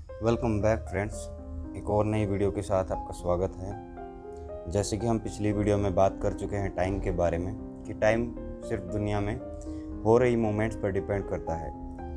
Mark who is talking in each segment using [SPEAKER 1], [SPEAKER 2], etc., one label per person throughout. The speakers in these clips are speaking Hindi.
[SPEAKER 1] Welcome back friends. एक और नई वीडियो के साथ आपका स्वागत है। जैसे कि हम पिछली वीडियो में बात कर चुके हैं टाइम के बारे में कि टाइम सिर्फ दुनिया में हो रही मोमेंट्स पर डिपेंड करता है।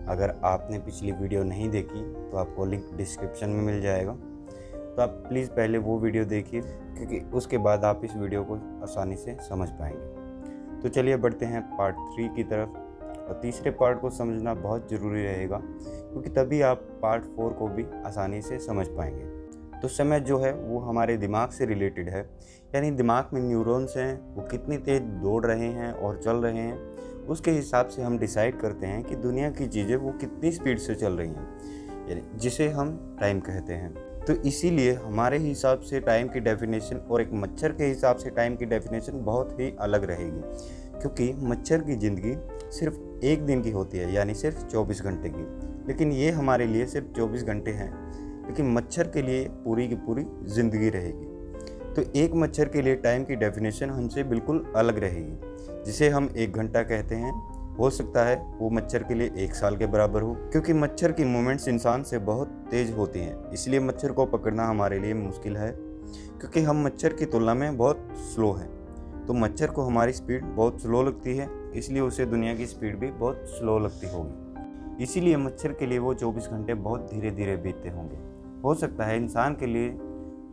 [SPEAKER 1] अगर आपने पिछली वीडियो नहीं देखी तो आपको लिंक डिस्क्रिप्शन में मिल जाएगा, तो आप प्लीज़ पहले वो वीडियो देखिए, क्योंकि उसके बाद आप इस वीडियो को आसानी से समझ पाएंगे। तो चलिए बढ़ते हैं पार्ट 3 की तरफ। और तीसरे पार्ट को समझना बहुत ज़रूरी रहेगा, क्योंकि तभी आप पार्ट 4 को भी आसानी से समझ पाएंगे। तो समय जो है वो हमारे दिमाग से रिलेटेड है, यानी दिमाग में न्यूरॉन्स हैं, वो कितनी तेज़ दौड़ रहे हैं और चल रहे हैं, उसके हिसाब से हम डिसाइड करते हैं कि दुनिया की चीज़ें वो कितनी स्पीड से चल रही हैं, यानी जिसे हम टाइम कहते हैं। तो इसीलिए हमारे हिसाब से टाइम की डेफिनेशन और एक मच्छर के हिसाब से टाइम की डेफिनेशन बहुत ही अलग रहेगी, क्योंकि मच्छर की ज़िंदगी सिर्फ एक दिन की होती है, यानी सिर्फ 24 घंटे की। लेकिन ये हमारे लिए सिर्फ 24 घंटे हैं, लेकिन मच्छर के लिए पूरी की पूरी ज़िंदगी रहेगी। तो एक मच्छर के लिए टाइम की डेफिनेशन हमसे बिल्कुल अलग रहेगी। जिसे हम 1 घंटा कहते हैं, हो सकता है वो मच्छर के लिए 1 साल के बराबर हो, क्योंकि मच्छर की मूवमेंट्स इंसान से बहुत तेज़ होती हैं। इसलिए मच्छर को पकड़ना हमारे लिए मुश्किल है, क्योंकि हम मच्छर की तुलना में बहुत स्लो हैं। तो मच्छर को हमारी स्पीड बहुत स्लो लगती है, इसलिए उसे दुनिया की स्पीड भी बहुत स्लो लगती होगी। इसीलिए मच्छर के लिए वो 24 घंटे बहुत धीरे धीरे बीतते होंगे। हो सकता है इंसान के लिए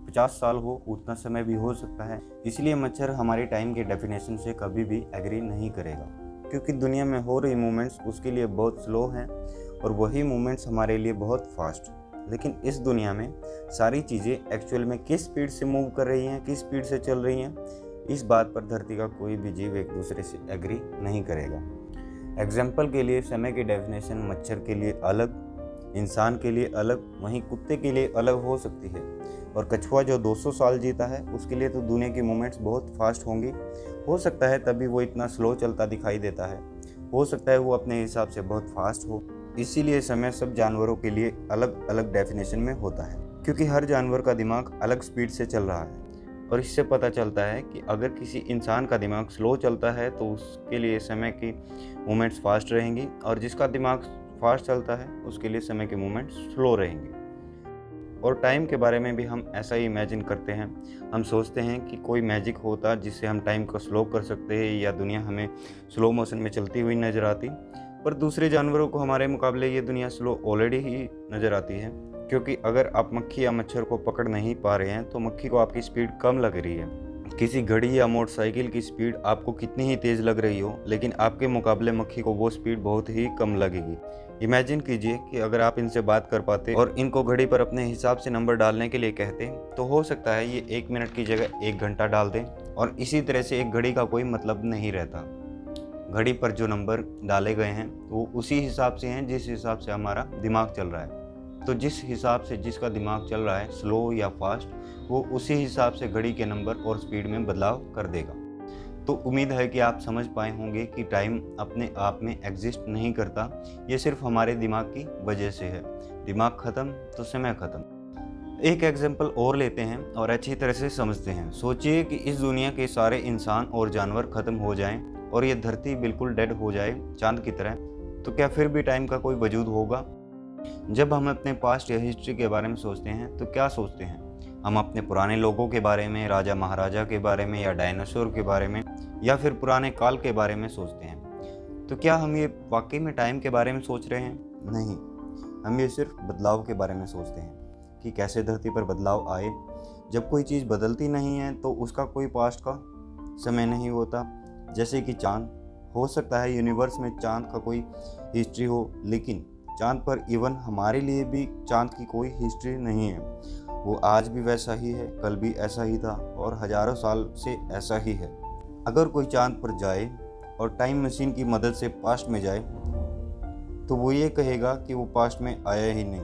[SPEAKER 1] 50 साल हो, उतना समय भी हो सकता है। इसलिए मच्छर हमारी टाइम के डेफिनेशन से कभी भी एग्री नहीं करेगा, क्योंकि दुनिया में हो रही मूवमेंट्स उसके लिए बहुत स्लो हैं और वही मूवमेंट्स हमारे लिए बहुत फास्ट। लेकिन इस दुनिया में सारी चीज़ें एक्चुअल में किस स्पीड से मूव कर रही हैं, किस स्पीड से चल रही हैं, इस बात पर धरती का कोई भी जीव एक दूसरे से एग्री नहीं करेगा। एग्जाम्पल के लिए समय की डेफिनेशन मच्छर के लिए अलग, इंसान के लिए अलग, वहीं कुत्ते के लिए अलग हो सकती है। और कछुआ जो 200 साल जीता है, उसके लिए तो दुनिया की मूवमेंट्स बहुत फास्ट होंगी। हो सकता है तभी वो इतना स्लो चलता दिखाई देता है, हो सकता है वो अपने हिसाब से बहुत फास्ट हो। इसीलिए समय सब जानवरों के लिए अलग अलग डेफिनेशन में होता है, क्योंकि हर जानवर का दिमाग अलग स्पीड से चल रहा है। और इससे पता चलता है कि अगर किसी इंसान का दिमाग स्लो चलता है तो उसके लिए समय की मूवमेंट्स फास्ट रहेंगी, और जिसका दिमाग फास्ट चलता है उसके लिए समय की मूवमेंट्स स्लो रहेंगी। और टाइम के बारे में भी हम ऐसा ही इमेजिन करते हैं। हम सोचते हैं कि कोई मैजिक होता जिससे हम टाइम को स्लो कर सकते हैं, या दुनिया हमें स्लो मोशन में चलती हुई नज़र आती। पर दूसरे जानवरों को हमारे मुकाबले ये दुनिया स्लो ऑलरेडी ही नज़र आती है, क्योंकि अगर आप मक्खी या मच्छर को पकड़ नहीं पा रहे हैं तो मक्खी को आपकी स्पीड कम लग रही है। किसी घड़ी या मोटरसाइकिल की स्पीड आपको कितनी ही तेज़ लग रही हो, लेकिन आपके मुकाबले मक्खी को वो स्पीड बहुत ही कम लगेगी। इमेजिन कीजिए कि अगर आप इनसे बात कर पाते और इनको घड़ी पर अपने हिसाब से नंबर डालने के लिए कहते, तो हो सकता है ये 1 मिनट की जगह 1 घंटा डाल दें। और इसी तरह से एक घड़ी का कोई मतलब नहीं रहता। घड़ी पर जो नंबर डाले गए हैं वो उसी हिसाब से हैं जिस हिसाब से हमारा दिमाग चल रहा है। तो जिस हिसाब से जिसका दिमाग चल रहा है, स्लो या फास्ट, वो उसी हिसाब से घड़ी के नंबर और स्पीड में बदलाव कर देगा। तो उम्मीद है कि आप समझ पाए होंगे कि टाइम अपने आप में एग्जिस्ट नहीं करता, ये सिर्फ हमारे दिमाग की वजह से है। दिमाग ख़त्म तो समय ख़त्म। एक एग्जाम्पल और लेते हैं और अच्छी तरह से समझते हैं। सोचिए कि इस दुनिया के सारे इंसान और जानवर ख़त्म हो जाएं और ये धरती बिल्कुल डेड हो जाए, चांद की तरह, तो क्या फिर भी टाइम का कोई वजूद होगा? जब हम अपने पास्ट या हिस्ट्री के बारे में सोचते हैं तो क्या सोचते हैं? हम अपने पुराने लोगों के बारे में, राजा महाराजा के बारे में, या डायनासोर के बारे में, या फिर पुराने काल के बारे में सोचते हैं। तो क्या हम ये वाकई में टाइम के बारे में सोच रहे हैं? नहीं, हम ये सिर्फ बदलाव के बारे में सोचते हैं कि कैसे धरती पर बदलाव आए। जब कोई चीज़ बदलती नहीं है तो उसका कोई पास्ट का समय नहीं होता। जैसे कि चाँद, हो सकता है यूनिवर्स में चाँद का कोई हिस्ट्री हो, लेकिन चाँद पर इवन हमारे लिए भी चाँद की कोई हिस्ट्री नहीं है। वो आज भी वैसा ही है, कल भी ऐसा ही था, और हज़ारों साल से ऐसा ही है। अगर कोई चाँद पर जाए और टाइम मशीन की मदद से पास्ट में जाए, तो वो ये कहेगा कि वो पास्ट में आया ही नहीं,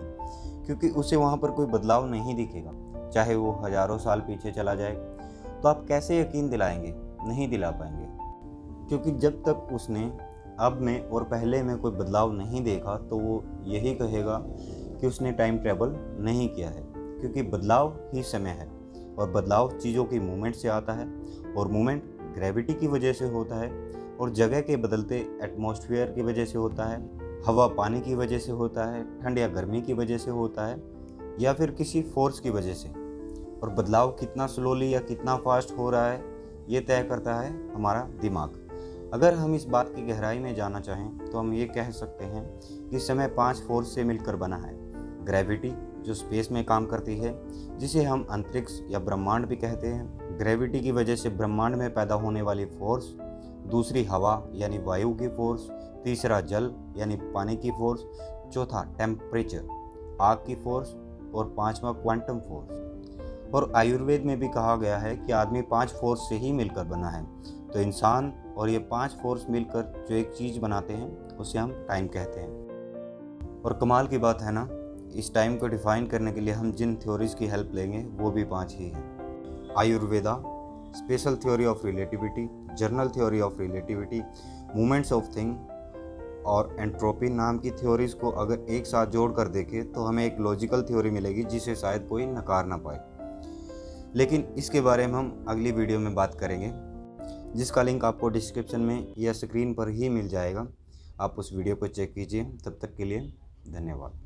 [SPEAKER 1] क्योंकि उसे वहाँ पर कोई बदलाव नहीं दिखेगा। चाहे वो हज़ारों साल पीछे चला जाए, तो आप कैसे यकीन दिलाएंगे? नहीं दिला पाएंगे, क्योंकि जब तक उसने अब में और पहले में कोई बदलाव नहीं देखा, तो वो यही कहेगा कि उसने टाइम ट्रैवल नहीं किया है, क्योंकि बदलाव ही समय है। और बदलाव चीज़ों की मूवमेंट से आता है, और मूवमेंट ग्रेविटी की वजह से होता है, और जगह के बदलते एटमॉस्फेयर की वजह से होता है, हवा पानी की वजह से होता है, ठंड या गर्मी की वजह से होता है, या फिर किसी फोर्स की वजह से। और बदलाव कितना स्लोली या कितना फास्ट हो रहा है ये तय करता है हमारा दिमाग। अगर हम इस बात की गहराई में जाना चाहें तो हम ये कह सकते हैं कि समय 5 फोर्स से मिलकर बना है। ग्रेविटी जो स्पेस में काम करती है, जिसे हम अंतरिक्ष या ब्रह्मांड भी कहते हैं। ग्रेविटी की वजह से ब्रह्मांड में पैदा होने वाली फोर्स। दूसरी हवा यानी वायु की फोर्स। तीसरा जल यानी पानी की फोर्स। चौथा टेम्परेचर आग की फोर्स। और पांचवा क्वांटम फोर्स। और आयुर्वेद में भी कहा गया है कि आदमी 5 फोर्स से ही मिलकर बना है। तो इंसान और ये 5 फोर्स मिलकर जो एक चीज़ बनाते हैं उसे हम टाइम कहते हैं। और कमाल की बात है ना, इस टाइम को डिफाइन करने के लिए हम जिन थ्योरीज़ की हेल्प लेंगे वो भी 5 ही हैं। Ayurveda, special theory of relativity, general theory of relativity, movements of thing और एंट्रोपी नाम की थ्योरीज़ को अगर एक साथ जोड़ कर देखें तो हमें एक लॉजिकल थ्योरी मिलेगी जिसे शायद कोई नकार ना पाए। लेकिन इसके बारे में हम अगली वीडियो में बात करेंगे, जिसका लिंक आपको डिस्क्रिप्शन में या स्क्रीन पर ही मिल जाएगा। आप उस वीडियो को चेक कीजिए। तब तक के लिए धन्यवाद।